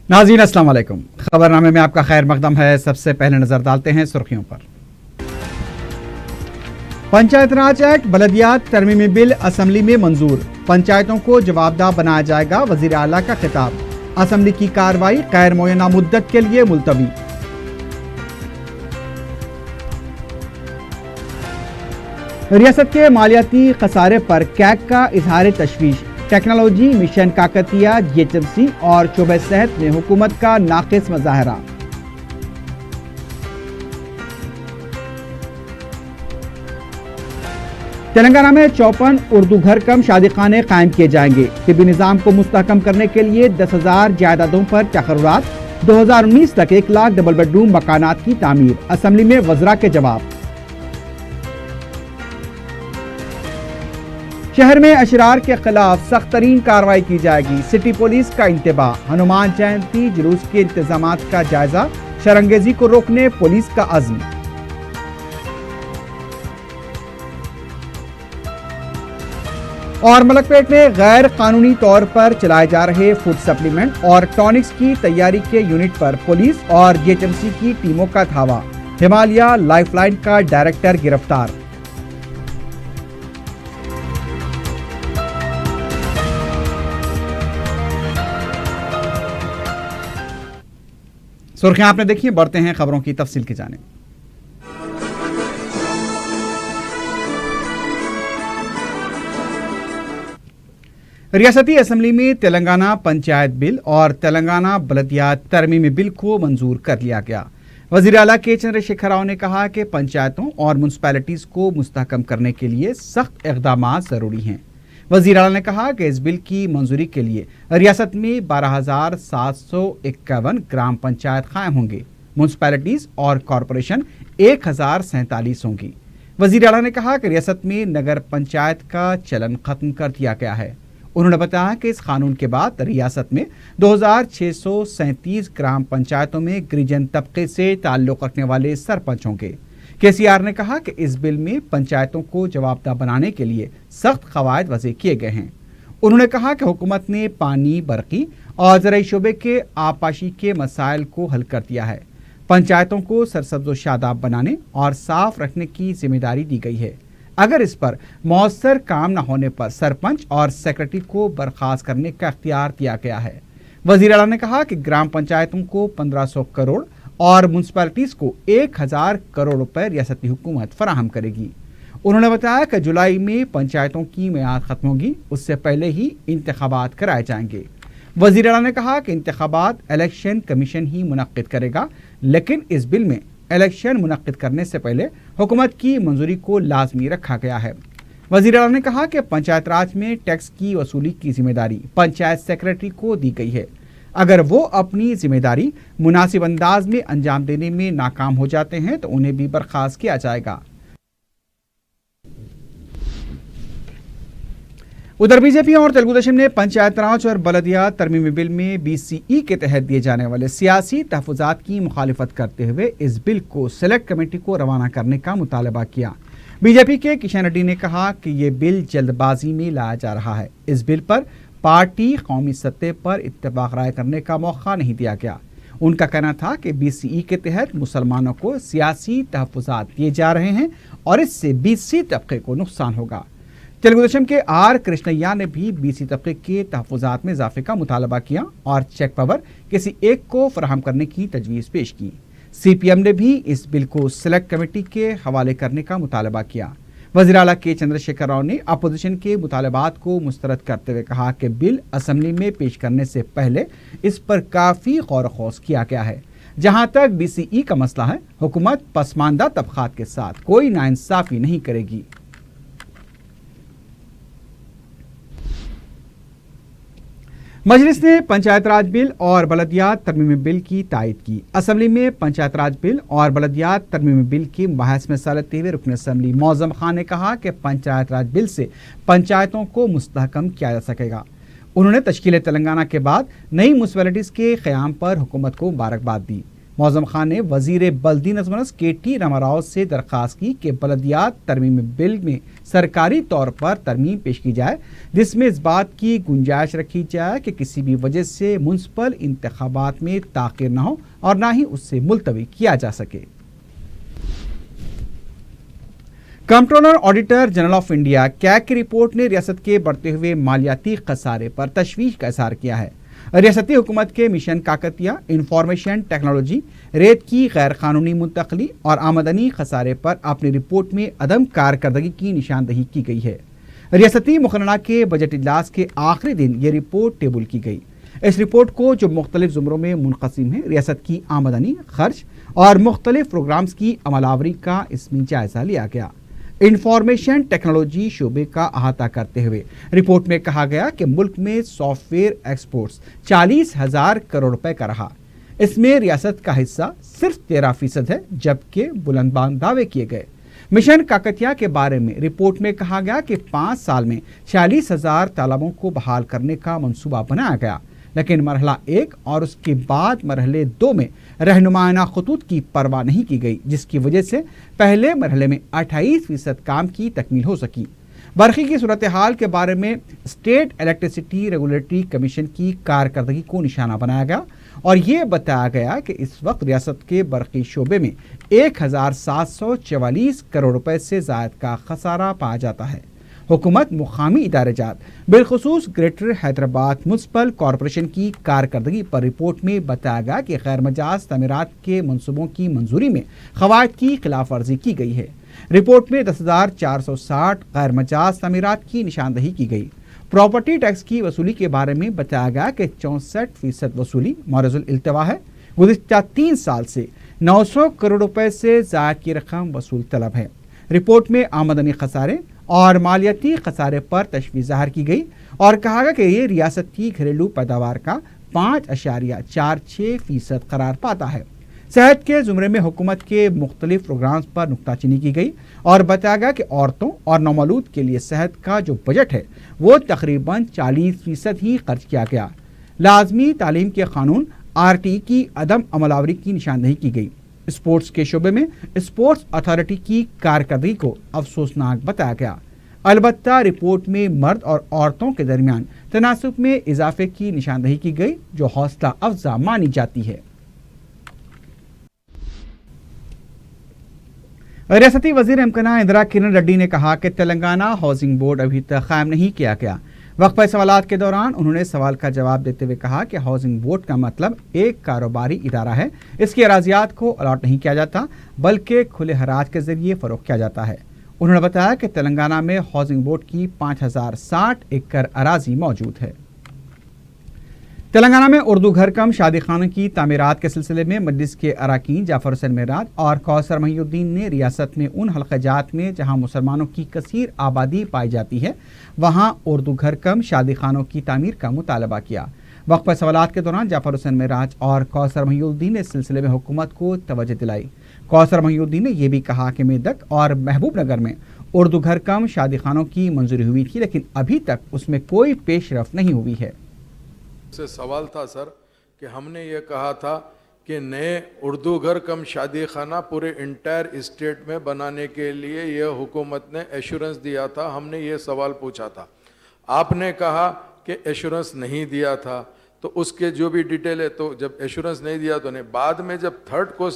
नाज़रीन अस्सलाम वालेकुम। खबरनामे में आपका खैर मकदम है। सबसे पहले नजर डालते हैं सुर्खियों पर। पंचायत राज एक्ट बलदियात तरमीमी बिल असम्बली में मंजूर। पंचायतों को जवाबदाह बनाया जाएगा, वजीर आला का खिताब। असम्बली की कार्रवाई गैर मुय्यना मुद्दत के लिए मुलतवी। रियासत के मालियाती खसारे पर कैग का इजहार तशवीश। टेक्नोलॉजी मिशन काकतिया, GHMC और शोबे सेहत में हुकूमत का नाक़िस मुज़ाहरा। तेलंगाना में 54 उर्दू घर कम शादी खाने कायम किए जाएंगे। तिब्बी निज़ाम को मुस्तहकम करने के लिए 10,000 जायदादों पर तकर्रुरात। 2019 तक 1 लाख डबल बेडरूम मकानात की तामीर। असम्बली में वज़रा के जवाब। शहर में अशरार के खिलाफ सख्त तरीन कार्रवाई की जाएगी। सिटी पुलिस का इंतबाह। हनुमान जयंती जुलूस के इंतजामात का जायजा। शरंगेजी को रोकने पुलिस का अज़्म। और मलकपेट में गैर कानूनी तौर पर चलाए जा रहे फूड सप्लीमेंट और टॉनिक्स की तैयारी के यूनिट पर पुलिस और GHMC की टीमों का धावा। हिमालय लाइफलाइन का डायरेक्टर गिरफ्तार। सुर्खियां आपने देखी, बढ़ते हैं खबरों की तफसील की जानिब। रियासती असम्बली में तेलंगाना पंचायत बिल और तेलंगाना बलदियात तरमीमी बिल को मंजूर कर लिया गया। वज़ीर आला के चंद्रशेखर राव ने कहा कि पंचायतों और म्युनिसिपैलिटीज़ को मुस्तहकम करने के लिए सख्त इक़दामात ज़रूरी हैं। वज़ीर आला ने कहा कि इस बिल की मंजूरी के लिए रियासत में 12,751 ग्राम पंचायत कायम होंगे। म्युनिसिपैलिटीज़ और कॉरपोरेशन 1,047 होंगी। वज़ीर आला ने कहा कि रियासत में नगर पंचायत का चलन ख़त्म कर दिया गया है। उन्होंने बताया कि इस कानून के बाद रियासत में 2,637 ग्राम पंचायतों में गिरिजन तबके से ताल्लुक़ रखने वाले सरपंच होंगे। KCR ने कहा कि इस बिल में पंचायतों को जवाबदाह बनाने के लिए सख्त क़वायद वज़े किए गए हैं। उन्होंने कहा कि हुकूमत ने पानी, बरक़ी और ज़राई शोबे के आपाशी के मसाइल को हल कर दिया है। पंचायतों को सरसब्ज़ व शादाब बनाने और साफ रखने की जिम्मेदारी दी गई है। अगर इस पर मौसर काम न होने पर सरपंच और सेक्रेटरी को बर्खास्त करने का इख्तियार दिया गया है। वज़ीर आला ने कहा कि ग्राम पंचायतों को 1,500 करोड़ और म्युनिसिपैलिटीज़ को 1,000 करोड़ रुपए रियासती हुकूमत फराहम करेगी। उन्होंने बताया कि जुलाई में पंचायतों की मियाद खत्म होगी, उससे पहले ही इंतखाबात कराए जाएंगे। वज़ीर आला ने कहा कि इंतखाबात इलेक्शन कमीशन ही मुनक्किद करेगा, लेकिन इस बिल में इलेक्शन मुनक्किद करने से पहले हुकूमत की मंजूरी को लाजमी रखा गया है। वज़ीर आला ने कहा कि पंचायत राज में टैक्स की वसूली की जिम्मेदारी पंचायत सेक्रेटरी को दी गई है। अगर वो अपनी जिम्मेदारी मुनासिब अंदाज में अंजाम देने में नाकाम हो जाते हैं तो उन्हें भी बर्खास्त किया जाएगा। उधर बीजेपी और तेलुगु देशम ने पंचायत राज और बलदियात तरमीमी बिल में BCE के तहत दिए जाने वाले सियासी तहफ़्फ़ुज़ात की मुखालिफत करते हुए इस बिल को सेलेक्ट कमेटी को रवाना करने का मुतालबा किया। बीजेपी के किशन रेड्डी ने कहा कि ये बिल जल्दबाजी में लाया जा रहा है। इस बिल पर पार्टी कौमी सतह पर इत्तेफाक राय करने का मौका नहीं दिया गया। उनका कहना था कि BCE के तहत मुसलमानों को सियासी तहफ़्फ़ुज़ात दिए जा रहे हैं और इससे BC तबके को नुकसान होगा। तेलुगु देशम के R कृष्णैया ने भी BC तबके के तहफ़्फ़ुज़ात में इजाफे का मुतालबा किया और चेक पावर किसी एक को फराहम करने की तजवीज़ पेश की। CPM ने भी इस बिल को सेलेक्ट कमेटी के हवाले करने का मुतालबा किया। वज़ीर आला के चंद्रशेखर राव ने अपोजिशन के मुतालबात को मुस्तरद करते हुए कहा कि बिल असम्बली में पेश करने से पहले इस पर काफ़ी गौर ख़ौस किया गया है। जहाँ तक BCE का मसला है, हुकूमत पसमानदा तबक़ात के साथ कोई नाइंसाफ़ी नहीं करेगी। मजलिस ने पंचायत राज बिल और बलदियात तरमीमी बिल की तायद की। असम्बली में पंचायत राज बिल और बलदियात तरमीमी बिल की बहस में हिस्सा लेते हुए रुकन असम्बली मौज़म खान ने कहा कि पंचायत राज बिल से पंचायतों को मुस्तहकम किया जा सकेगा। उन्होंने तश्कील तेलंगाना के बाद नई म्युनिसिपैलिटीज़ के क़याम पर हुकूमत को मुबारकबाद दी। معظم خان نے وزیر بلدی نظم و نسق کے ٹی راماراؤ سے درخواست کی کہ بلدیات ترمیم بل میں سرکاری طور پر ترمیم پیش کی جائے جس میں اس بات کی گنجائش رکھی جائے کہ کسی بھی وجہ سے میونسپل انتخابات میں تاخیر نہ ہو اور نہ ہی اس سے ملتوی کیا جا سکے۔ Comptroller auditor general of India CAG کی رپورٹ نے ریاست کے بڑھتے ہوئے مالیاتی خسارے پر تشویش کا اظہار کیا ہے۔ ریاستی حکومت کے مشن کاکتیہ، انفارمیشن ٹیکنالوجی، ریت کی غیر قانونی منتقلی اور آمدنی خسارے پر اپنی رپورٹ میں عدم کارکردگی کی نشاندہی کی گئی ہے۔ ریاستی مقننہ کے بجٹ اجلاس کے آخری دن یہ رپورٹ ٹیبل کی گئی۔ اس رپورٹ کو جو مختلف زمروں میں منقسم ہے، ریاست کی آمدنی، خرچ اور مختلف پروگرامز کی عمل آوری کا اس میں جائزہ لیا گیا۔ انفارمیشن ٹیکنالوجی شعبے کا احاطہ کرتے ہوئے رپورٹ میں کہا گیا کہ ملک میں سافٹ ویئر ایکسپورٹس 40,000 کروڑ روپے کا رہا۔ اس میں ریاست کا حصہ صرف 13% ہے، جبکہ بلند دعوے کیے گئے۔ مشن کاکتیہ کے بارے میں رپورٹ میں کہا گیا کہ 5 سال میں 40,000 تالابوں کو بحال کرنے کا منصوبہ بنایا گیا، لیکن مرحلہ 1 اور اس کے بعد مرحلے 2 میں رہنمائانہ خطوط کی پرواہ نہیں کی گئی، جس کی وجہ سے پہلے مرحلے میں 28% کام کی تکمیل ہو سکی۔ برقی کی صورتحال کے بارے میں اسٹیٹ الیکٹریسٹی ریگولیٹری کمیشن کی کارکردگی کو نشانہ بنایا گیا اور یہ بتایا گیا کہ اس وقت ریاست کے برقی شعبے میں 1,744 کروڑ روپے سے زائد کا خسارہ پایا جاتا ہے۔ حکومت مقامی ادارے جات بالخصوص گریٹر حیدرآباد میونسپل کارپوریشن کی کارکردگی پر رپورٹ میں بتایا گیا کہ غیر مجاز تعمیرات کے منصوبوں کی منظوری میں قواعد کی خلاف ورزی کی گئی ہے۔ رپورٹ میں 10,460 غیر مجاز تعمیرات کی نشاندہی کی گئی۔ پراپرٹی ٹیکس کی وصولی کے بارے میں بتایا گیا کہ 64% وصولی مورز الالتوا ہے۔ گزشتہ 3 سال سے 900 کروڑ روپے سے زائد کی رقم وصول طلب ہے۔ رپورٹ میں آمدنی خسارے اور مالیاتی خسارے پر تشویش ظاہر کی گئی اور کہا گیا کہ یہ ریاست کی گھریلو پیداوار کا 5.46% قرار پاتا ہے۔ صحت کے زمرے میں حکومت کے مختلف پروگرامز پر نکتہ چینی کی گئی اور بتایا گیا کہ عورتوں اور نومولود کے لیے صحت کا جو بجٹ ہے وہ تقریباً 40% ہی خرچ کیا گیا۔ لازمی تعلیم کے قانون RTE کی عدم عمل آوری کی نشاندہی کی گئی۔ اسپورٹس کے شعبے میں اسپورٹس اتھارٹی کی کارکردگی کو افسوسناک بتایا گیا۔ البتہ رپورٹ میں مرد اور عورتوں کے درمیان تناسب میں اضافے کی نشاندہی کی گئی جو حوصلہ افزا مانی جاتی ہے۔ ریاستی وزیر امکنہ اندرا کرن ریڈی نے کہا کہ تلنگانہ ہاؤسنگ بورڈ ابھی تک قائم نہیں کیا گیا۔ وقفہ سوالات کے دوران انہوں نے سوال کا جواب دیتے ہوئے کہا کہ ہاؤسنگ بورڈ کا مطلب ایک کاروباری ادارہ ہے، اس کی اراضیات کو الاٹ نہیں کیا جاتا بلکہ کھلے حراج کے ذریعے فروخت کیا جاتا ہے۔ انہوں نے بتایا کہ تلنگانہ میں ہاؤسنگ بورڈ کی 5,060 ایکڑ اراضی موجود ہے۔ تلنگانہ میں اردو گھر کم شادی خانوں کی تعمیرات کے سلسلے میں مجلس کے اراکین جعفر حسین معراج اور کوثر محی الدین نے ریاست میں ان حلقہ جات میں جہاں مسلمانوں کی کثیر آبادی پائی جاتی ہے وہاں اردو گھر کم شادی خانوں کی تعمیر کا مطالبہ کیا۔ وقفہ سوالات کے دوران جعفر حسین معراج اور کوثر محی الدین نے اس سلسلے میں حکومت کو توجہ دلائی۔ کوثر محی الدین نے یہ بھی کہا کہ میدک اور محبوب نگر میں اردو گھر کم شادی خانوں کی منظوری ہوئی تھی لیکن ابھی تک اس میں کوئی پیش رفت نہیں ہوئی ہے۔ سے سوال تھا سر کہ ہم نے یہ کہا تھا کہ نئے اردو گھر کم شادی خانہ پورے انٹائر اسٹیٹ میں بنانے کے لیے یہ حکومت نے ایشورنس دیا تھا۔ ہم نے یہ سوال پوچھا تھا، آپ نے کہا کہ ایشورنس نہیں دیا تھا، تو اس کے جو بھی ڈیٹیل ہے تو جب ایشورنس نہیں دیا تو نہیں، بعد میں جب تھرڈ کو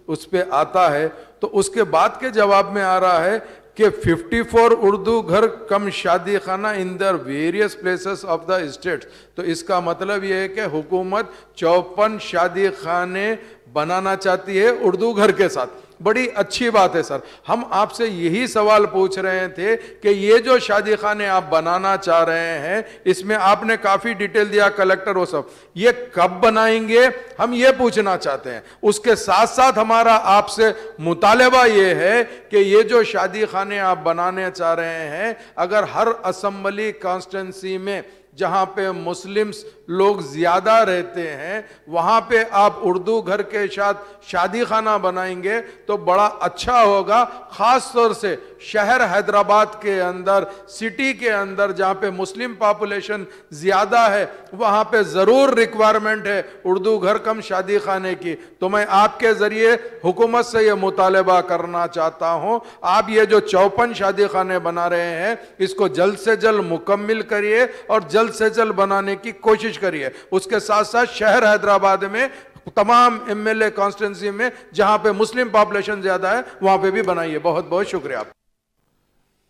اس پہ آتا ہے تو اس کے بعد کے جواب میں آ رہا ہے کہ 54 اردو گھر کم شادی خانہ in their various places of the state. تو اس کا مطلب یہ ہے کہ حکومت 54 شادی خانے بنانا چاہتی ہے اردو گھر کے ساتھ۔ بڑی اچھی بات ہے سر، ہم آپ سے یہی سوال پوچھ رہے تھے کہ یہ جو شادی خانے آپ بنانا چاہ رہے ہیں اس میں آپ نے کافی ڈیٹیل دیا، کلیکٹر وہ سب، یہ کب بنائیں گے ہم یہ پوچھنا چاہتے ہیں۔ اس کے ساتھ ساتھ ہمارا آپ سے مطالبہ یہ ہے کہ یہ جو شادی خانے آپ بنانے چاہ رہے ہیں اگر ہر اسمبلی کانسٹیٹنسی میں جہاں پہ مسلمز لوگ زیادہ رہتے ہیں وہاں پہ آپ اردو گھر کے ساتھ شادی خانہ بنائیں گے تو بڑا اچھا ہوگا. خاص طور سے شہر حیدرآباد کے اندر, سٹی کے اندر جہاں پہ مسلم پاپولیشن زیادہ ہے, وہاں پہ ضرور ریکوائرمنٹ ہے اردو گھر کم شادی خانے کی. تو میں آپ کے ذریعے حکومت سے یہ مطالبہ کرنا چاہتا ہوں, آپ یہ جو 54 شادی خانے بنا رہے ہیں اس کو جلد سے جلد مکمل کریے اور جلد سے جلد بنانے کی کوشش کریے. اس کے ساتھ ساتھ شہر حیدرآباد میں تمام ایم ایل اے کانسٹیٹنسی میں جہاں پہ مسلم پاپولیشن زیادہ ہے وہاں پہ بھی بنائیے. بہت بہت شکریہ. آپ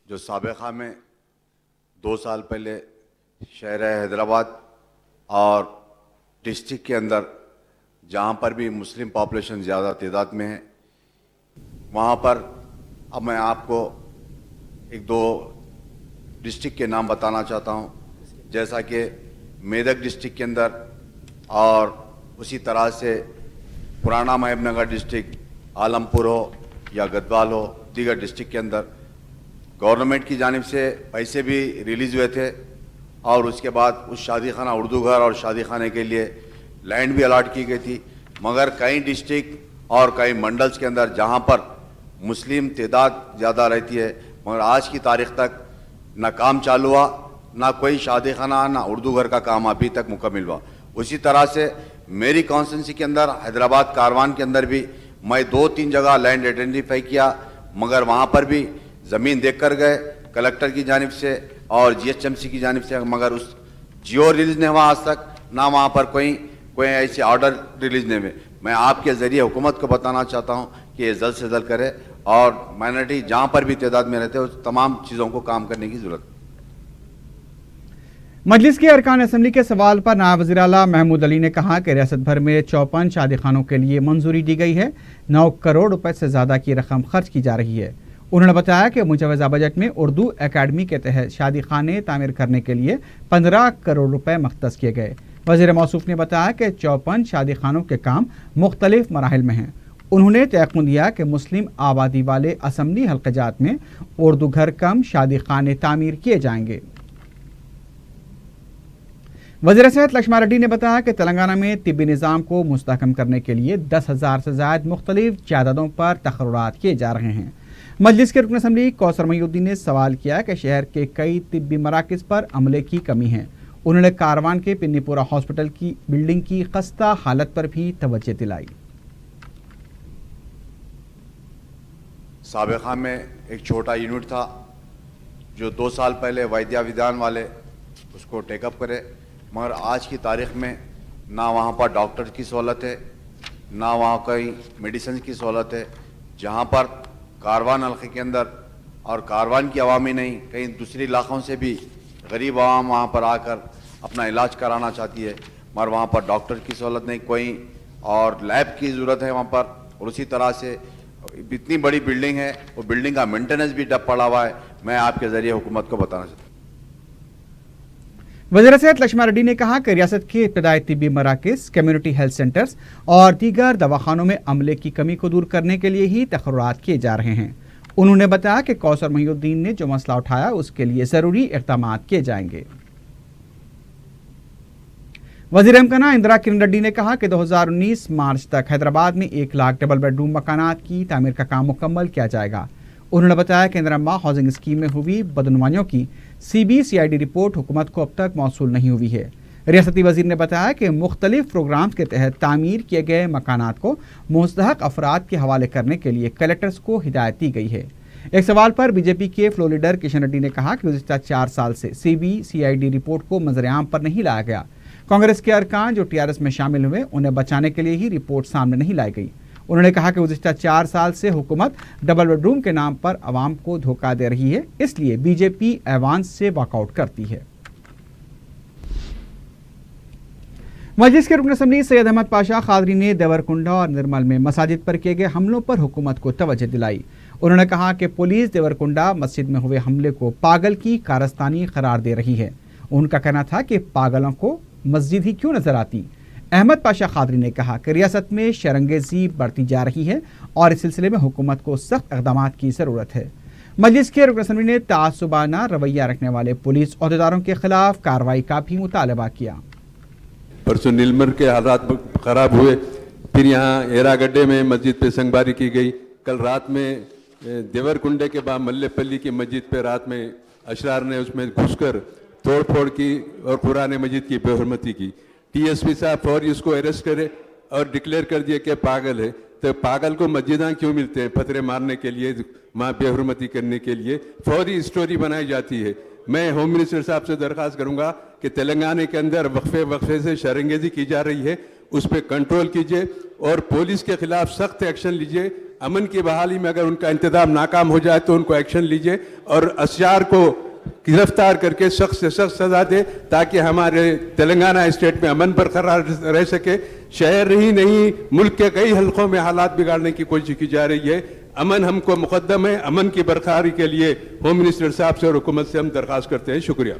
جو سابقہ میں 2 سال پہلے شہر حیدرآباد اور ڈسٹرکٹ کے اندر جہاں پر بھی مسلم پاپولیشن زیادہ تعداد میں ہے وہاں پر اب میں آپ کو 1-2 ڈسٹرکٹ کے نام بتانا چاہتا ہوں, جیسا کہ میدک ڈسٹرکٹ کے اندر اور اسی طرح سے پرانا محب نگر ڈسٹرکٹ, عالمپور ہو یا گدوال ہو, دیگر ڈسٹرکٹ کے اندر گورنمنٹ کی جانب سے پیسے بھی ریلیز ہوئے تھے اور اس کے بعد اس شادی خانہ اردو گھر اور شادی خانے کے لیے لینڈ بھی الاٹ کی گئی تھی. مگر کئی ڈسٹرکٹ اور کئی منڈلز کے اندر جہاں پر مسلم تعداد زیادہ رہتی ہے مگر آج کی تاریخ تک نہ کام چالو ہوا, نہ کوئی شادی خانہ نہ اردو گھر کا کام ابھی تک مکمل ہوا. اسی طرح سے میری کانسٹیٹنسی کے اندر حیدرآباد کاروان کے اندر بھی میں 2-3 جگہ لینڈ آئیڈینٹیفائی کیا مگر وہاں پر بھی زمین دیکھ کر گئے کلکٹر کی جانب سے اور جی ایچ ایم سی کی جانب سے, مگر اس جیو ریلیز نہیں ہوا آج تک, نہ وہاں پر کوئی ایسے آرڈر ریلیز نہیں ہوئے. میں آپ کے ذریعے حکومت کو بتانا چاہتا ہوں کہ یہ جلد سے جلد کرے اور مائنورٹی جہاں پر بھی تعداد میں رہتے ہیں اس تمام چیزوں کو کام کرنے کی ضرورت. مجلس کے ارکان اسمبلی کے سوال پر نائب وزیر اعلیٰ محمود علی نے کہا کہ ریاست بھر میں 54 شادی خانوں کے لیے منظوری دی گئی ہے, 9 کروڑ روپے سے زیادہ کی رقم خرچ کی جا رہی ہے. انہوں نے بتایا کہ مجوزہ بجٹ میں اردو اکیڈمی کے تحت شادی خانے تعمیر کرنے کے لیے 15 کروڑ روپے مختص کیے گئے. وزیر موصوف نے بتایا کہ 54 شادی خانوں کے کام مختلف مراحل میں ہیں. انہوں نے تیقن دیا کہ مسلم آبادی والے اسمبلی حلقہ جات میں اردو گھر کم شادی خانے تعمیر کیے جائیں گے. وزیر صحت لکشمن ریڈی نے بتایا کہ تلنگانہ میں طبی نظام کو مستحکم کرنے کے لیے 10,000 سے زائد مختلف جائیدادوں پر تقررات کیے جا رہے ہیں. مجلس کے رکن اسمبلی کوثر محی الدین نے سوال کیا کہ شہر کے کئی طبی مراکز پر عملے کی کمی ہے. انہوں نے کاروان کے پنی پورہ ہاسپٹل کی بلڈنگ کی خستہ حالت پر بھی توجہ دلائی. سابقہ میں ایک چھوٹا یونٹ تھا جو 2 سال پہلے ویدیا ودھان والے اس کو ٹیک اپ کرے, مگر آج کی تاریخ میں نہ وہاں پر ڈاکٹر کی سہولت ہے نہ وہاں کوئی میڈیسن کی سہولت ہے. جہاں پر کاروان حلقے کے اندر اور کاروان کی عوامی نہیں کئی دوسری علاقوں سے بھی غریب عوام وہاں پر آ کر اپنا علاج کرانا چاہتی ہے, مگر وہاں پر ڈاکٹر کی سہولت نہیں کوئی اور لیب کی ضرورت ہے وہاں پر. اور اسی طرح سے اتنی بڑی بلڈنگ ہے وہ بلڈنگ کا مینٹیننس بھی ڈب پڑا ہوا ہے. میں آپ کے ذریعے حکومت کو بتانا چاہتا ہوں. وزیر صحت لکشمن ریڈی نے کہا کہ ریاست کے ابتدائی طبی مراکز, کمیونٹی ہیلتھ سینٹرز اور دیگر دواخانوں میں عملے کی کمی کو دور کرنے کے لیے ہی تقررات کیے جا رہے ہیں. انہوں نے بتایا کہ کوثر محی الدین نے جو مسئلہ اٹھایا اس کے لیے ضروری اقدامات کیے جائیں گے. وزیر امکانہ اندرا کرن ریڈی نے کہا کہ 2019 مارچ تک حیدرآباد میں 1 لاکھ ڈبل بیڈ روم مکانات کی تعمیر کا کام مکمل کیا جائے گا. انہوں نے بتایا کہ اندرا ماں ہاؤسنگ اسکیم میں ہوئی بدعنوانیوں کی CBCID رپورٹ حکومت کو اب تک موصول نہیں ہوئی ہے. ریاستی وزیر نے بتایا کہ مختلف پروگرامز کے تحت تعمیر کیے گئے مکانات کو مستحق افراد کے حوالے کرنے کے لیے کلیکٹرز کو ہدایت دی گئی ہے. ایک سوال پر بی جے پی کے فلور لیڈر کشن ریڈی نے کہا کہ گزشتہ 4 سال سے CBCID رپورٹ کو منظر عام پر نہیں لایا گیا. کانگریس کے ارکان جو TRS میں شامل ہوئے انہیں بچانے کے لیے ہی رپورٹ سامنے نہیں لائی گئی. انہوں نے کہا کہ گزشتہ 4 سال سے حکومت ڈبل بیڈ روم کے نام پر عوام کو دھوکہ دے رہی ہے, اس لیے BJP ایوان سے واک آؤٹ کرتی ہے. مجلس کے رکن اسمبلی سید احمد پاشا قادری نے دیورکنڈا اور نرمل میں مساجد پر کیے گئے حملوں پر حکومت کو توجہ دلائی. انہوں نے کہا کہ پولیس دیورکنڈا مسجد میں ہوئے حملے کو پاگل کی کارستانی قرار دے رہی ہے. ان کا کہنا تھا کہ پاگلوں کو مسجد ہی کیوں نظر آتی. احمد پاشا قادری نے کہا کہ ریاست میں شرنگیزی بڑھتی جا رہی ہے اور اس سلسلے میں حکومت کو سخت اقدامات کی ضرورت ہے. مجلس کے رکن اسمبلی نے تعصبانہ رویہ رکھنے والے پولیس عہدیداروں کے خلاف کارروائی کا بھی مطالبہ کیا. परसों नीलमर के हालात ख़राब हुए, फिर यहाँ एरागड्डे में मस्जिद पे संगबारी की गई, कल रात में देवरकुंडे के बाद मल्लेपल्ली की मस्जिद पे रात में अशरार ने उसमें घुसकर तोड़ फोड़ की और कुरान मजीद की बेहरमती की। टीएसपी साहब फौरी उसको अरेस्ट करे और डिक्लेयर कर दिए कि पागल है। तो पागल को मस्जिदां क्यों मिलते हैं? पथरे मारने के लिए, माँ बेहरमती करने के लिए फौरी स्टोरी बनाई जाती है। मैं होम मिनिस्टर साहब से दरख्वास्त करूंगा कि तेलंगाना के अंदर वक्फे से शरंगेजी की जा रही है, उस पर कंट्रोल कीजिए और पुलिस के खिलाफ सख्त एक्शन लीजिए। अमन की बहाली में अगर उनका इंतजाम नाकाम हो जाए तो उनको एक्शन लीजिए और अशरार को गिरफ्तार करके सख्त से सख्त सजा दे, ताकि हमारे तेलंगाना स्टेट में अमन बरकरार रह सके। शहर ही नहीं, मुल्क के कई हलकों में हालात बिगाड़ने की कोशिश की जा रही है। अमन हमको मुकद्दम है। अमन की बरकरारी के लिए होम मिनिस्टर साहब से और हुकूमत से हम दरख्वास्त करते हैं। शुक्रिया।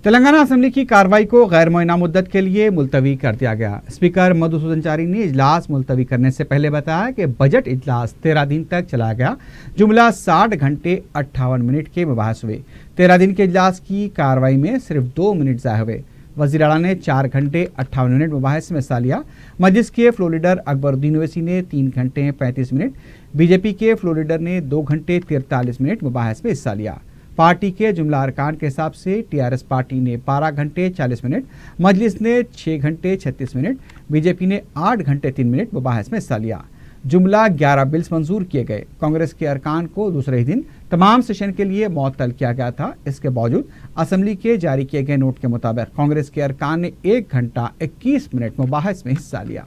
तेलंगाना असेंबली की कार्रवाई को गैर मुअय्यना मुद्दत के लिए मुलतवी कर दिया गया। स्पीकर मधुसूदन चारी ने इजलास मुलतवी करने से पहले बताया कि बजट इजलास 13 दिन तक चलाया गया। जुमला 60 घंटे 58 मिनट के मुबाहस हुए। 13 दिन के इजलास की कार्रवाई में सिर्फ 2 मिनट ज़ाया हुए। वज़ीर आला ने 4 घंटे 58 मिनट मुबाहस में हिस्सा लिया। मजलिस के फ्लोर लीडर अकबरुद्दीन ओवैसी ने 3 घंटे 35 मिनट, बीजेपी के फ्लोर लीडर ने 2 घंटे 43 मिनट मुबाहस में हिस्सा लिया। पार्टी के जुमला अरकान के हिसाब से टीआरएस पार्टी ने 12 घंटे 40 मिनट, मजलिस ने 6 घंटे 36 मिनट, बीजेपी ने 8 घंटे 3 मिनट मुबाहस में हिस्सा लिया। जुमला 11 बिल्स मंजूर किए गए। कांग्रेस के अरकान को दूसरे ही दिन तमाम सेशन के लिए मुअत्तल किया गया था। इसके बावजूद असेंबली के जारी किए गए नोट के मुताबिक कांग्रेस के अरकान ने 1 घंटा 21 मिनट मुबाहस में हिस्सा लिया।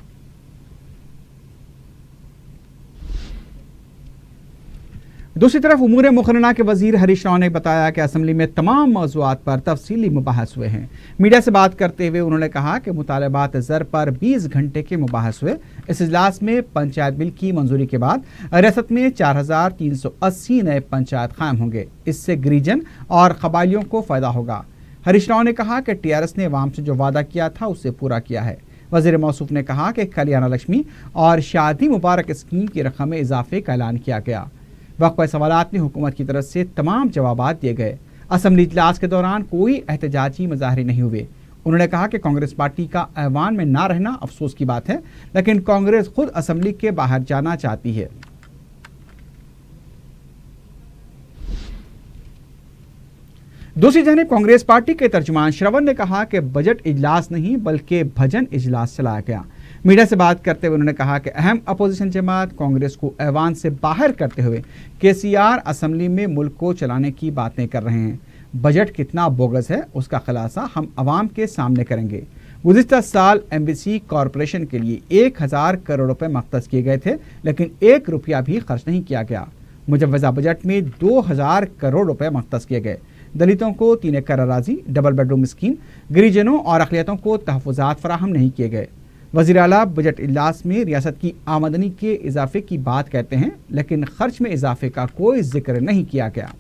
दूसरी तरफ उमूर मुकर्रना के वजीर हरीश राव ने बताया कि असेंबली में तमाम मौज़ूआत पर तफसीली मुबाहस हुए हैं। मीडिया से बात करते हुए उन्होंने कहा कि मुतालबात ज़र पर 20 घंटे के मुबाहस हुए। इस इजलास में पंचायत बिल की मंजूरी के बाद रियासत में 4380 नए पंचायत कायम होंगे। इससे गिरिजन और कबायलियों को फ़ायदा होगा। हरीश राव ने कहा कि टीआरएस ने अवाम से जो वादा किया था उसे पूरा किया है। वज़ीर मौसूफ ने कहा कि कल्याण लक्ष्मी और शादी मुबारक स्कीम की रकम में इजाफे का ऐलान किया गया। वक्फ़ सवालात में हुकूमत की तरफ से तमाम जवाबात दिए गए। असेंबली इजलास के दौरान कोई एहतजाजी मुजाहरे नहीं हुए। उन्होंने कहा कि कांग्रेस पार्टी का ऐवान में ना रहना अफसोस की बात है, लेकिन कांग्रेस खुद असेंबली के बाहर जाना चाहती है। दूसरी जानिब कांग्रेस पार्टी के तर्जुमान श्रवण ने कहा कि बजट इजलास नहीं बल्कि भजन इजलास चलाया गया। मीडिया से बात करते हुए उन्होंने कहा कि अहम अपोजिशन जमात कांग्रेस को ऐवान से बाहर करते हुए केसीआर असेंबली में मुल्क को चलाने की बातें कर रहे हैं। बजट कितना बोगस है उसका खुलासा हम अवाम के सामने करेंगे। गुज़िश्ता साल एमबीसी कॉरपोरेशन के लिए 1000 करोड़ रुपए मख्तस किए गए थे, लेकिन 1 रुपया भी खर्च नहीं किया गया। मुजव्वज़ा बजट में 2000 करोड़ रुपए मख्तस किए गए। दलितों को 3 एकड़ अराजी, डबल बेडरूम स्कीम, गिरिजनों और अक़लियतों को तहफ़्फ़ुज़ात फराहम नहीं किए गए। वज़ीर आला बजट इजलास में रियासत की आमदनी के इजाफे की बात कहते हैं, लेकिन खर्च में इजाफे का कोई जिक्र नहीं किया गया।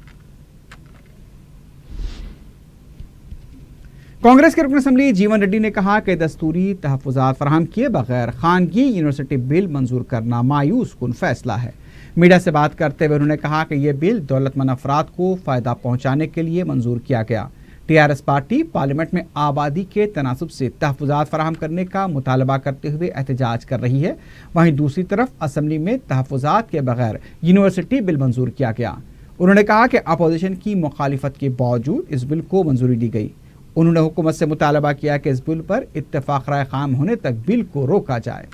कांग्रेस के रुकन असम्बली जीवन रेड्डी ने कहा कि दस्तूरी तहफ़्फ़ुज़ात फराहम किए बगैर खानगी यूनिवर्सिटी बिल मंजूर करना मायूस कुन फैसला है। मीडिया से बात करते हुए उन्होंने कहा कि यह बिल दौलतमंद अफराद को फ़ायदा पहुँचाने के लिए मंजूर किया गया। टीआरएस पार्टी पार्लियामेंट में आबादी के तनासुब से तहफ़्फ़ुज़ात फराहम करने का मुतालबा करते हुए एहतजाज कर रही है। वहीं दूसरी तरफ असेंबली में तहफ़्फ़ुज़ात के बगैर यूनिवर्सिटी बिल मंजूर किया गया। उन्होंने कहा कि अपोजिशन की मुखालिफत के बावजूद इस बिल को मंजूरी दी गई। उन्होंने हुकूमत से मुतालबा किया कि इस बिल पर इत्तेफाक राय क़ायम होने तक बिल को रोका जाए।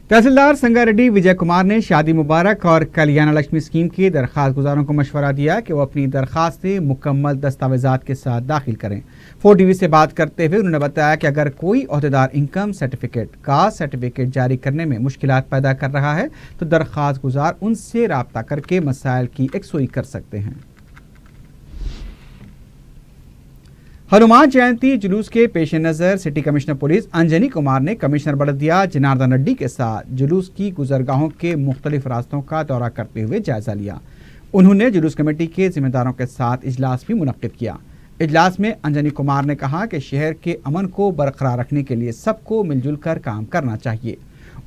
तहसीलदार संगारेड्डी विजय कुमार ने शादी मुबारक और कल्याण लक्ष्मी स्कीम के दरख्वास्त गुजारों को मशवरा दिया कि वो अपनी दरख्वास्तें मुकम्मल दस्तावेजात के साथ दाखिल करें। 4TV से बात करते हुए उन्होंने बताया कि अगर कोई ओहदेदार इनकम सर्टिफिकेट, कास्ट सर्टिफिकेट जारी करने में मुश्किलात पैदा कर रहा है तो दरख्वास्त गुजार उनसे राब्ता करके मसाइल की यकसुई कर सकते हैं। हनुमान जयंती जुलूस के पेश नज़र city commissioner police Anjani Kumar ने कमिश्नर बलदिया जनार्दन रेड्डी के साथ जुलूस की गुजरगाहों के मुख्तलिफ रास्तों का दौरा करते हुए जायजा लिया। उन्होंने जुलूस कमेटी के जिम्मेदारों के साथ इजलास भी मुनक्किद किया। इजलास में अंजनी कुमार ने कहा कि शहर के अमन को बरकरार रखने के लिए सबको मिलजुल कर काम करना चाहिए।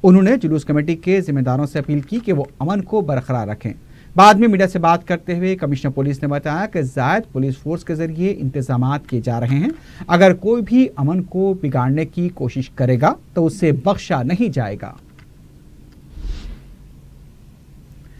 उन्होंने जुलूस कमेटी के जिम्मेदारों से अपील की कि वो अमन को बरकरार रखें। बाद में मीडिया से बात करते हुए कमिश्नर पुलिस ने बताया कि जायद पुलिस फोर्स के जरिए इंतजामात किए जा रहे हैं। अगर कोई भी अमन को बिगाड़ने की कोशिश करेगा तो उसे बख्शा नहीं जाएगा।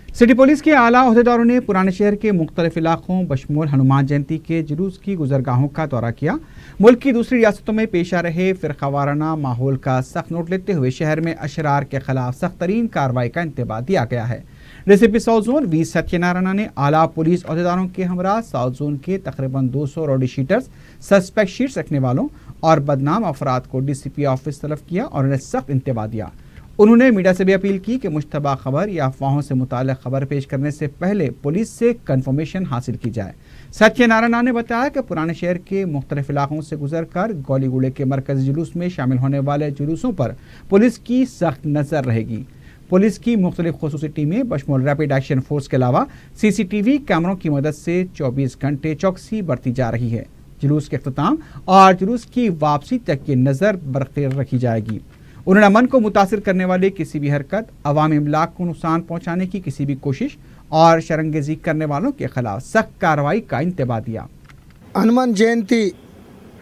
सिटी पुलिस के आला ओहदेदारों ने पुराने शहर के मुख्तलिफ इलाकों बशमूल हनुमान जयंती के जुलूस की गुजरगाहों का दौरा किया। मुल्क की दूसरी रियासतों में पेश आ रहे फिरकावाराना माहौल का सख्त नोट लेते हुए शहर में अशरार के खिलाफ सख्त तरीन कार्रवाई का इंतबाह दिया गया है। DCP south zone V Satyanarayana ने आला पुलिस ओहदेदारों के हमरा साउथ जोन के तकरीबन 200 रॉडी शीटर्स, सस्पेक्ट शीट्स रखने वालों और बदनाम अफराद को डीसीपी ऑफिस तलब किया और उन्हें सख्त इंतबाह दिया। उन्होंने मीडिया से भी अपील की कि मुश्तबा खबर या अफवाहों से मुताल्लिक़ खबर पेश करने से पहले पुलिस से कंफर्मेशन हासिल की जाए। सत्यनारायण ने बताया कि पुराने शहर के मुख्तलिफ इलाकों से गुजर कर गौलीगुड़े के मरकजी जुलूस में शामिल होने वाले जुलूसों पर पुलिस की सख्त नज़र रहेगी। पुलिस की मुख्तलिफ खुसूसी टीमें बशमूल रैपिड एक्शन फोर्स के अलावा सीसीटीवी कैमरों की मदद से 24 घंटे चौकसी बरती जा रही है। जुलूस के अख्ताम और जुलूस की वापसी तक की नज़र बरकरार रखी जाएगी। उन्होंने अमन को मुतासिर करने वाली किसी भी हरकत, अवामी इमलाक को नुकसान पहुंचाने की किसी भी कोशिश और शरंगेजी करने वालों के खिलाफ सख्त कार्रवाई का इंतबाह दिया। हनुमान जयंती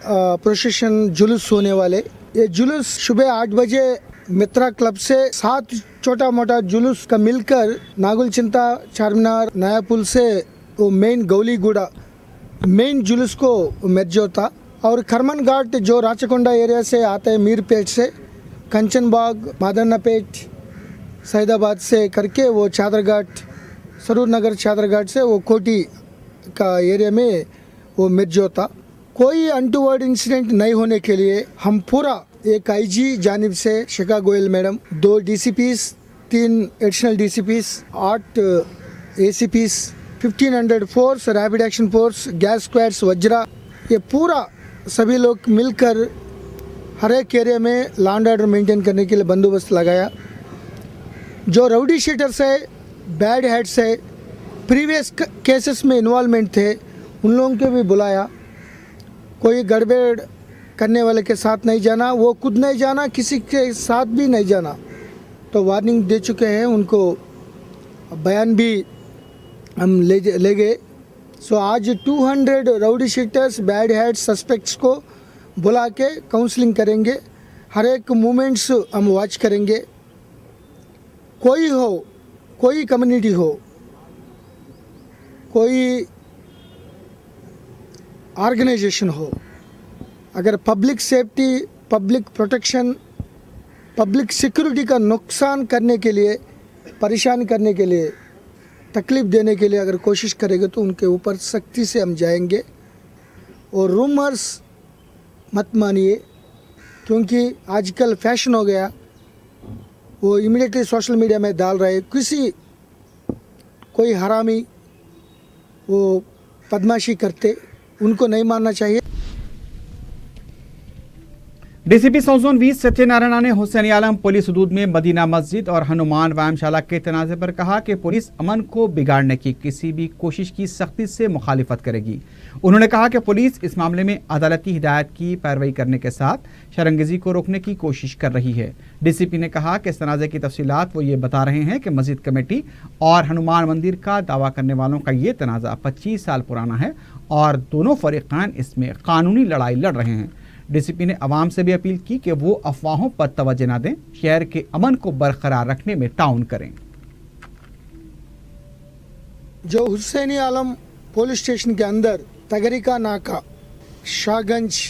प्रोसेशन जुलूस होने वाले, ये जुलूस सुबह 8 बजे मित्रा क्लब से 7 छोटा मोटा जुलूस का मिलकर नागुल चिंता, चारमीनार, नया पुल से वो मेन गौलीगुड़ा मेन जुलूस को मेज होता और खरमन घाट जो राचकोंडा एरिया से आते हैं, मीरपेट से, कंचन बाग, मादन्नापेट, सैदाबाद से करके वो चादर घाट, सरूर नगर चादर घाट से वो कोटी का एरिया में वो मेज होता। कोई अनटूवर्ड इंसिडेंट नहीं होने के लिए हम पूरा एक आईजी जानिब से Shikha Goyal madam, 2 DCPs, 3 additional DCPs, 8 ACPs, 1500 force, rapid action force, gas squads, Vajra, ये पूरा सभी लोग मिलकर हर एक एरिया में लॉ एंड ऑर्डर मेंटेन करने के लिए बंदोबस्त लगाया। जो राउडी शीटर्स है, बैड हेड्स है, प्रीवियस केसेस में इन्वॉल्वमेंट थे, उन लोगों को भी बुलाया। कोई गड़बड़ करने वाले के साथ नहीं जाना, वो खुद नहीं जाना, किसी के साथ भी नहीं जाना, तो वार्निंग दे चुके हैं। उनको बयान भी हम ले गए। सो आज 200 rowdy sheeters, bad heads, suspects को बुला के काउंसलिंग करेंगे। हर एक मूवमेंट्स हम वॉच करेंगे। कोई हो, कोई कम्युनिटी हो, कोई ऑर्गेनाइजेशन हो, अगर public safety, public protection, public security का नुकसान करने के लिए, परेशान करने के लिए, तकलीफ़ देने के लिए अगर कोशिश करेंगे तो उनके ऊपर सख्ती से हम जाएंगे। और रूमर्स मत मानिए, क्योंकि आजकल फैशन हो गया, वो इमीडिएटली सोशल मीडिया में डाल रहे। कोई हरामी वो बदमाशी करते, उनको नहीं मानना चाहिए। DCP south zone V Satyanarayana ने हुसैन आलम पुलिस हदूद में मदीना मस्जिद और हनुमान व्यायामशाला के तनाज़े पर कहा कि पुलिस अमन को बिगाड़ने की किसी भी कोशिश की सख्ती से मुखालिफत करेगी। उन्होंने कहा कि पुलिस इस मामले में अदालती हिदायत की पैरवी करने के साथ शरंगेजी को रोकने की कोशिश कर रही है। डीसीपी ने कहा कि इस तनाज़े की तफसीलात वो ये बता रहे हैं कि मस्जिद कमेटी और हनुमान मंदिर का दावा करने वालों का ये तनाज़ा 25 साल पुराना है और दोनों फरीक़ान इसमें कानूनी लड़ाई लड़ रहे हैं। डीसीपी ने अवाम से भी अपील की कि वो अफवाहों पर तवज्जो न दें, शहर के अमन को बरकरार रखने में ताउन करें। जो हुसैन आलम पुलिस स्टेशन के अंदर तगरिका नाका, शाहगंज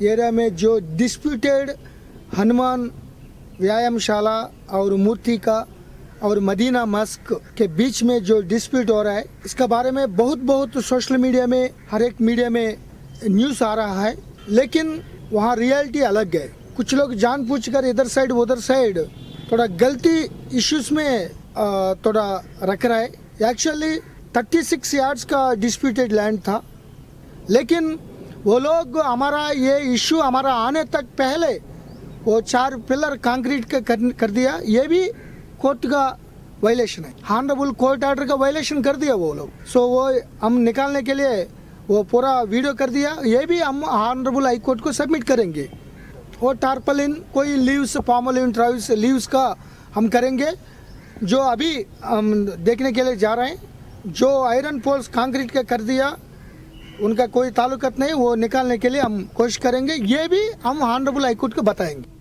एरिया में जो डिस्प्यूटेड हनुमान व्यायामशाला और मूर्ति का और मदीना मस्क के बीच में जो डिस्प्यूट हो रहा है, इसका बारे में बहुत सोशल मीडिया में, हर एक मीडिया में न्यूज़ आ रहा है, लेकिन वहाँ रियलिटी अलग है। कुछ लोग जानबूझकर इधर साइड उधर साइड थोड़ा गलती इश्यूज में थोड़ा रख रहा है। एक्चुअली 36 यार्ड्स का डिस्प्यूटेड लैंड था, लेकिन वो लोग हमारा ये इशू हमारा आने तक पहले वो 4 पिलर कंक्रीट का कर दिया। ये भी कोर्ट का वायलेशन है, ऑनरेबल कोर्ट ऑर्डर का वायलेशन कर दिया वो लोग। सो वो हम निकालने के लिए वो पूरा वीडियो कर दिया। ये भी हम ऑनरेबल हाई कोर्ट को सबमिट करेंगे। वो टारपलिन, कोई लीव्स, पामोलिन लीव्स का हम करेंगे, जो अभी हम देखने के लिए जा रहे हैं। जो आयरन पोल्स कंक्रीट के कर दिया उनका कोई ताल्लुकात नहीं, वो निकालने के लिए हम कोशिश करेंगे। ये भी हम ऑनरेबल हाईकोर्ट को बताएंगे।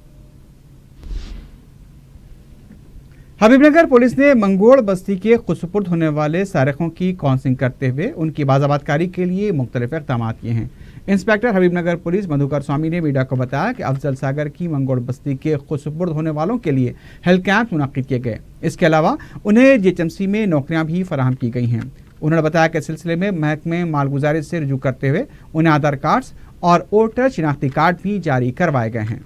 हबीबनगर पुलिस ने मंगोड़ बस्ती के खुसपुर्द होने वाले सारिकों की काउंसलिंग करते हुए उनकी बाज़ाबातकारी के लिए मुख्तलिफ इक़दाम किए हैं। इंस्पेक्टर हबीबनगर पुलिस मधुकर स्वामी ने मीडिया को बताया कि अफजल सागर की मंगोड़ बस्ती के खुसपुर्द होने वालों के लिए हेल्थ कैंप मुनक्किद किए गए। इसके अलावा उन्हें जीएचएमसी में नौकरियां भी फराहम की गई हैं। उन्होंने बताया कि इस सिलसिले में महकमे मालगुजारी से रुजू करते हुए उन्हें आधार कार्ड्स और वोटर शिनाख्ती कार्ड भी जारी करवाए गए हैं।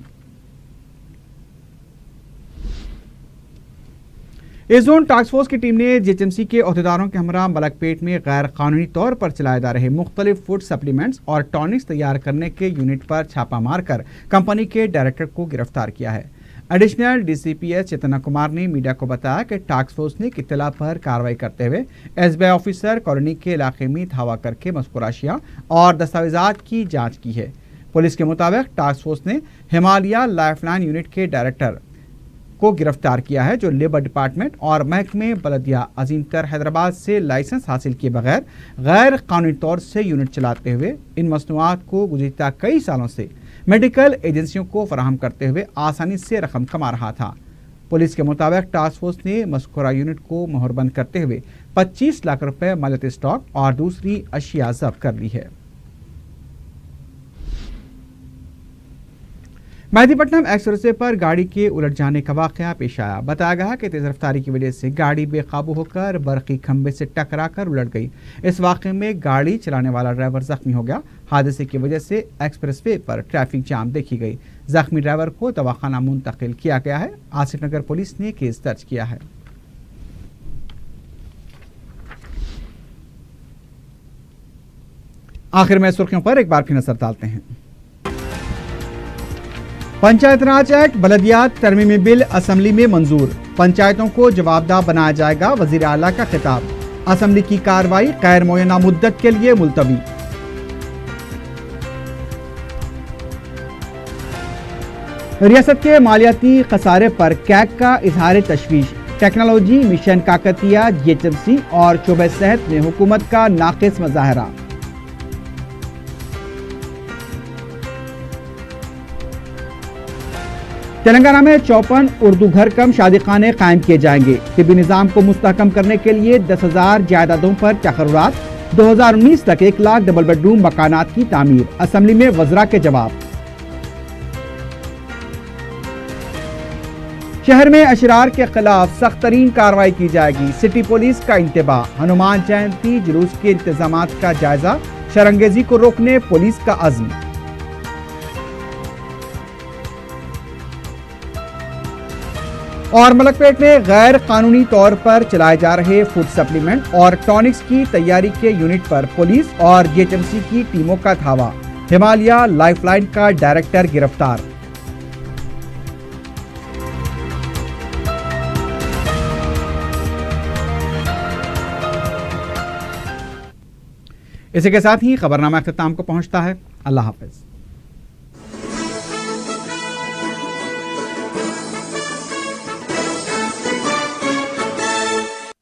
इस जोन टास्क फोर्स की टीम ने जीएचएमसी के अहदेदारों के हमरा मलकपेट में गैर कानूनी तौर पर चलाए जा रहे मुख्तलिफ फूड सप्लीमेंट्स और टॉनिक्स तैयार करने के यूनिट पर छापा मारकर कंपनी के डायरेक्टर को गिरफ्तार किया है। एडिशनल डीसीपीएस चेतना कुमार ने मीडिया को बताया कि टास्क फोर्स ने इत्तला पर कार्रवाई करते हुए एसबीआई ऑफिसर कॉलोनी के इलाके में धावा करके मज़कूर अशिया और दस्तावेजात की जाँच की है। पुलिस के मुताबिक टास्क फोर्स ने हिमालय लाइफलाइन यूनिट के डायरेक्टर को गिरफ्तार किया है, जो लेबर डिपार्टमेंट और महकमे बलदिया अजीमतर हैदराबाद से लाइसेंस हासिल किए बगैर गैर कानूनी तौर से यूनिट चलाते हुए इन मसनूआत को गुज़िश्ता कई सालों से मेडिकल एजेंसियों को फराहम करते हुए आसानी से रकम कमा रहा था। पुलिस के मुताबिक टास्क फोर्स ने मज़कूरा यूनिट को मोहरबंद करते हुए 25 लाख रुपए मालियती स्टॉक और दूसरी अशिया जब्त कर ली है। मेहदीपट्टनम एक्सप्रेसवे पर गाड़ी के उलट जाने का वाकया पेश आया। बताया गया कि तेज रफ्तारी की वजह से गाड़ी बेकाबू होकर बरकी खंबे से टकराकर उलट गई। इस वाकये में गाड़ी चलाने वाला ड्राइवर जख्मी हो गया। हादसे की वजह से एक्सप्रेसवे पर ट्रैफिक जाम देखी गई। जख्मी ड्राइवर को दवाखाना मुंतकिल किया गया है। आसिफ नगर पुलिस ने केस दर्ज किया है। आखिर में सुर्खियों पर एक बार फिर नजर डालते हैं। पंचायत राज एक्ट बलदियात तरमीमी बिल असेंबली में मंजूर। पंचायतों को जवाबदेह बनाया जाएगा, वजीर आला का खिताब। असेंबली की कार्रवाई गैर मुय्यना मुद्दत के लिए मुलतवी। रियासत के मालियाती खसारे पर कैग का इजहार तशवीश। टेक्नोलॉजी मिशन काकतिया, जीएचएमसी और शोबे सेहत में हुकूमत का नाकिस मुजाहरा। तेलंगाना में 54 उर्दू घर कम शादी खाने कायम किए जाएंगे। तिब्बी निज़ाम को मुस्तहकम करने के लिए 10,000 जायदादों पर तकर्रुरात। 2019 तक 1 लाख डबल बेडरूम मकानात की तामीर। असेंबली में वज़रा के जवाब। शहर में अशरार के खिलाफ सख्त तरीन कार्रवाई की जाएगी। सिटी पुलिस का इंतबाह। हनुमान जयंती जुलूस के इंतजामात का जायजा। शरंगेजी को रोकने पुलिस का अज़्म। और मलकपेट में गैर कानूनी तौर पर चलाए जा रहे फूड सप्लीमेंट और टॉनिक्स की तैयारी के यूनिट पर पुलिस और जीएचएमसी की टीमों का धावा। हिमालय लाइफलाइन का डायरेक्टर गिरफ्तार। इसी के साथ ही खबरनामा अख्ताम को पहुंचता है। अल्लाह हाफिज।